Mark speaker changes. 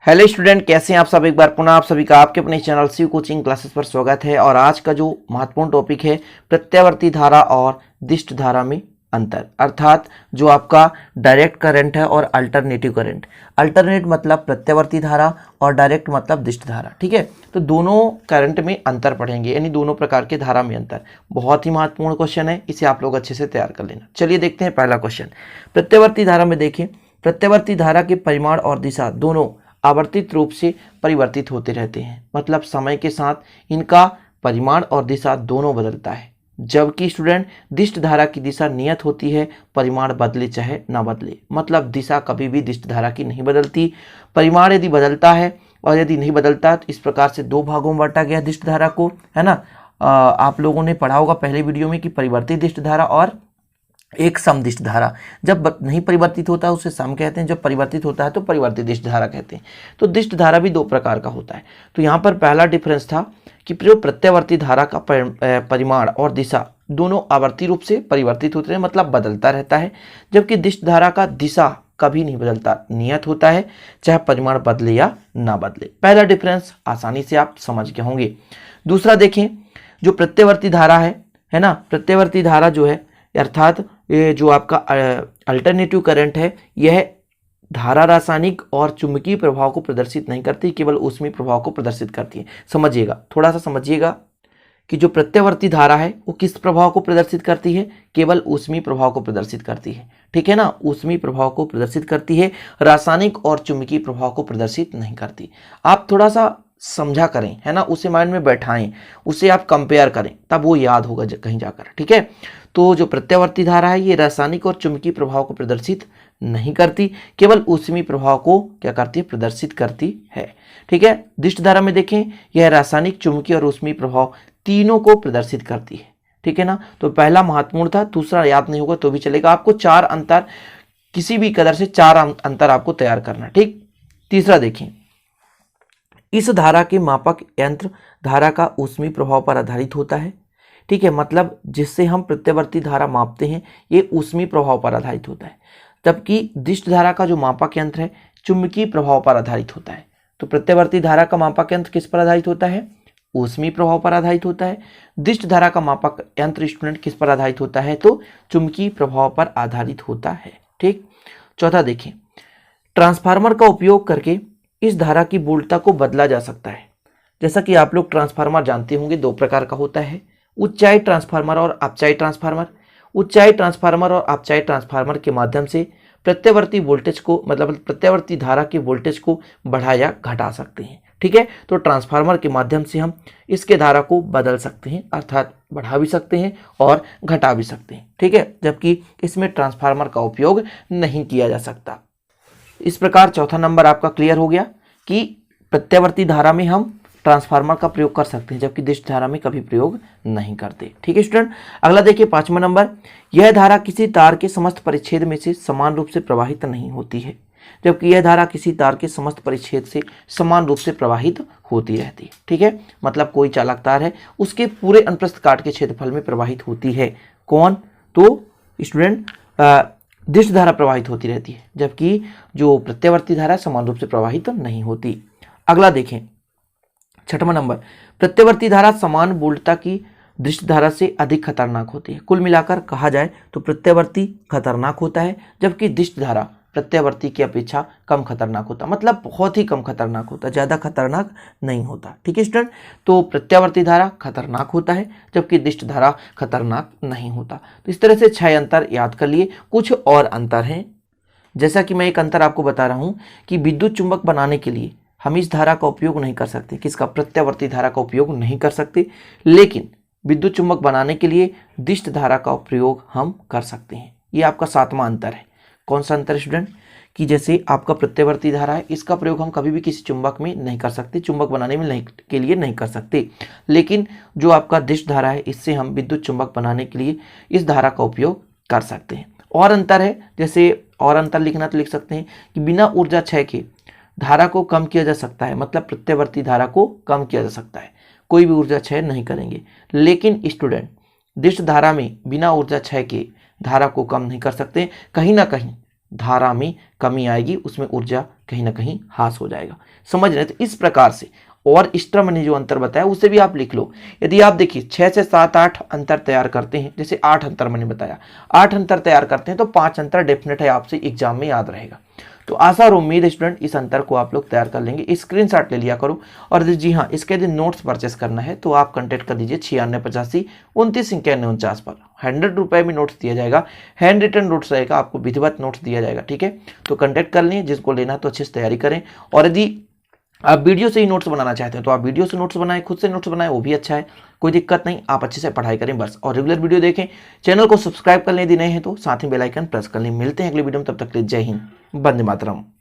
Speaker 1: Hello student, कैसे हैं आप सब। एक बार पुनः आप सभी का आपके अपने चैनल शिव कोचिंग क्लासेस पर स्वागत है। और आज का जो महत्वपूर्ण टॉपिक है प्रत्यावर्ती धारा और दिष्ट धारा में अंतर, अर्थात जो आपका डायरेक्ट करंट है और अल्टरनेटिव करंट। अल्टरनेट मतलब प्रत्यावर्ती धारा और डायरेक्ट मतलब दिष्ट धारा। ठीक है, तो दोनों करंट में अंतर पढ़ेंगे, यानी दोनों प्रकार के धारा में अंतर। बहुत ही महत्वपूर्ण क्वेश्चन है, इसे आप लोग अच्छे से तैयार कर लेना। चलिए देखते हैं पहला क्वेश्चन। प्रत्यावर्ती धारा में देखें, प्रत्यावर्ती धारा के परिमाण और दिशा दोनों आवर्तित रूप से परिवर्तित होते रहते हैं, मतलब समय के साथ इनका परिमाण और दिशा दोनों बदलता है। जबकि स्टूडेंट दिष्ट धारा की दिशा नियत होती है, परिमाण बदले चाहे ना बदले, मतलब दिशा कभी भी दिष्ट धारा की नहीं बदलती। परिमाण यदि बदलता है और यदि नहीं बदलता तो इस प्रकार से दो भागों में बांटा गया दिष्ट धारा को, है ना। आप लोगों ने पढ़ा होगा पहले वीडियो में कि परिवर्तित दिष्ट धारा और एक समदिष्ट धारा। जब नहीं परिवर्तित होता है उसे सम कहते हैं, जब परिवर्तित होता है तो परिवर्तित दिष्ट धारा कहते हैं। तो दिष्ट धारा भी दो प्रकार का होता है। तो यहाँ पर पहला डिफरेंस था कि जो प्रत्यावर्ती धारा का परिमाण और दिशा दोनों आवर्ती रूप से परिवर्तित होते हैं, मतलब बदलता रहता है। जबकि दिष्ट धारा का दिशा कभी नहीं बदलता, नियत होता है, चाहे परिमाण बदले या ना बदले। पहला डिफरेंस आसानी से आप समझ गए होंगे। दूसरा देखें, जो प्रत्यावर्ती धारा है ना, प्रत्यावर्ती धारा जो है अर्थात ये जो आपका अल्टरनेटिव करंट है, यह धारा रासायनिक और चुंबकीय प्रभाव को प्रदर्शित नहीं करती, केवल ऊष्मीय प्रभाव को प्रदर्शित करती है। समझिएगा, थोड़ा सा समझिएगा कि जो प्रत्यावर्ती धारा है वो किस प्रभाव को प्रदर्शित करती है, केवल ऊष्मीय प्रभाव को प्रदर्शित करती है। ठीक है ना, ऊष्मीय प्रभाव को प्रदर्शित करती है, रासायनिक और चुंबकीय प्रभाव को प्रदर्शित नहीं करती। आप थोड़ा सा समझा करें, है ना, उसे माइंड में बैठाएं, उसे आप कंपेयर करें, तब वो याद होगा कहीं जाकर। ठीक है, तो जो प्रत्यावर्ती धारा है ये रासायनिक और चुंबकीय प्रभाव को प्रदर्शित नहीं करती, केवल ऊष्मीय प्रभाव को क्या करती है, प्रदर्शित करती है। ठीक है, दिष्ट धारा में देखें, यह रासायनिक, चुंबकीय और ऊष्मीय प्रभाव तीनों को प्रदर्शित करती है। ठीक है ना, तो पहला महत्वपूर्ण था, दूसरा याद नहीं होगा तो भी चलेगा। आपको चार अंतर, किसी भी कदर से चार अंतर आपको तैयार करना। ठीक, तीसरा देखें, इस धारा के मापक यंत्र धारा का ऊष्मीय प्रभाव पर आधारित होता है। ठीक है, मतलब जिससे हम प्रत्यावर्ती धारा मापते हैं ये ऊष्मीय प्रभाव पर आधारित होता है, जबकि दिष्ट धारा का जो मापक यंत्र है चुंबकीय प्रभाव पर आधारित होता है। तो प्रत्यावर्ती धारा का मापक यंत्र किस पर आधारित होता है, ऊष्मीय प्रभाव पर आधारित होता है। दिष्ट धारा का मापक यंत्र स्टूडेंट किस पर आधारित होता है, तो चुंबकीय प्रभाव पर आधारित होता है। ठीक, चौथा देखें, ट्रांसफार्मर का उपयोग करके इस धारा की वोल्टता को बदला जा सकता है। जैसा कि आप लोग ट्रांसफार्मर जानते होंगे, दो प्रकार का होता है, ऊंचाई ट्रांसफार्मर और अपचाई ट्रांसफार्मर। ऊंचाई ट्रांसफार्मर और अपचाई ट्रांसफार्मर के माध्यम से प्रत्यावर्ती वोल्टेज को, मतलब प्रत्यावर्ती धारा के वोल्टेज को बढ़ा या घटा सकते हैं। ठीक है, तो ट्रांसफार्मर के माध्यम से हम इसके धारा को बदल सकते हैं, अर्थात बढ़ा भी सकते हैं और घटा भी सकते हैं। ठीक है, जबकि इसमें ट्रांसफार्मर का उपयोग नहीं किया जा सकता। इस प्रकार चौथा नंबर आपका क्लियर हो गया कि प्रत्यावर्ती धारा में हम ट्रांसफार्मर का प्रयोग कर सकते हैं, जबकि दिष्ट धारा में कभी प्रयोग नहीं करते। ठीक है स्टूडेंट, अगला देखिए पांचवा नंबर, यह धारा किसी तार के समस्त परिच्छेद में से समान रूप से प्रवाहित नहीं होती है, जबकि यह धारा किसी तार के समस्त परिच्छेद से समान रूप से प्रवाहित होती रहती है। ठीक है, मतलब कोई चालक तार है उसके पूरे अनुप्रस्थ काट के क्षेत्रफल में प्रवाहित होती है। कौन, तो स्टूडेंट दिष्ट धारा प्रवाहित होती रहती है, जबकि जो प्रत्यावर्ती धारा समान रूप से प्रवाहित नहीं होती। अगला देखें छठवां नंबर, प्रत्यावर्ती धारा समान वोल्टता की दिष्ट धारा से अधिक खतरनाक होती है। कुल मिलाकर कहा जाए तो प्रत्यावर्ती खतरनाक होता है, जबकि दिष्ट धारा प्रत्यावर्ती की अपेक्षा कम खतरनाक होता, मतलब बहुत ही कम खतरनाक होता, ज्यादा खतरनाक नहीं होता। ठीक है स्टूडेंट, तो प्रत्यावर्ती धारा खतरनाक होता है जबकि दिष्ट धारा खतरनाक नहीं होता। तो इस तरह से 6 अंतर याद कर लिए। कुछ और अंतर हैं, जैसा कि मैं एक अंतर आपको बता रहा हूं कि विद्युत चुंबक बनाने के लिए हम इस धारा का उपयोग नहीं कर सकते, किसका, प्रत्यावर्ती धारा का उपयोग नहीं कर सकते, लेकिन विद्युत चुंबक बनाने के लिए दिष्ट धारा का प्रयोग हम कर सकते हैं। ये आपका 7वां अंतर है। कौन सा अंतर स्टूडेंट, कि जैसे आपका प्रत्यावर्ती धारा है इसका प्रयोग हम कभी भी किसी चुंबक में नहीं कर सकते, चुंबक बनाने में के लिए नहीं कर सकते, लेकिन जो आपका दिष्ट धारा है इससे हम विद्युत चुंबक बनाने के लिए इस धारा का उपयोग कर सकते हैं। और अंतर है, जैसे और अंतर लिखना तो लिख सकते हैं कि बिना ऊर्जा क्षय के धारा को कम किया जा सकता है, मतलब प्रत्यावर्ती धारा को कम किया जा सकता है, कोई भी ऊर्जा क्षय नहीं करेंगे। लेकिन स्टूडेंट दिष्ट धारा में बिना ऊर्जा क्षय के धारा को कम नहीं कर सकते, कहीं ना कहीं धारा में कमी आएगी, उसमें ऊर्जा कहीं ना कहीं हास हो जाएगा। समझ रहे? तो इस प्रकार से और एक्स्ट्रा मैंने जो अंतर बताया उसे भी आप लिख लो। यदि आप देखिए 6 से 7 8 अंतर तैयार करते हैं, जैसे 8 अंतर मैंने बताया, 8 अंतर तैयार करते हैं तो 5 अंतर डेफिनेट है आपसे एग्जाम में याद रहेगा। तो आशा और उम्मीद स्टूडेंट इस अंतर को आप लोग तैयार कर लेंगे। स्क्रीनशॉट ले लिया करो। और जी हाँ, इसके यदि नोट्स परचेस करना है तो आप कॉन्टेक्ट कर दीजिए 9685 पर। 100 रुपये में नोट्स दिया जाएगा, हैंड रिटन नोट्स रहेगा, आपको विधिवत नोट्स दिया जाएगा। ठीक है, तो कॉन्टेक्ट कर लें, जिसको लेना तो अच्छे से तैयारी करें। और यदि आप वीडियो से ही नोट्स बनाना चाहते हैं तो आप वीडियो से नोट्स बनाएं, खुद से नोट्स बनाएं, वो भी अच्छा है, कोई दिक्कत नहीं। आप अच्छे से पढ़ाई करें बस, और रेगुलर वीडियो देखें। चैनल को सब्सक्राइब कर लें यदि नए हैं तो, साथ ही बेल आइकन प्रेस कर लें। मिलते हैं अगले वीडियो में, तब तक के लिए जय हिंद, वंदे मातरम।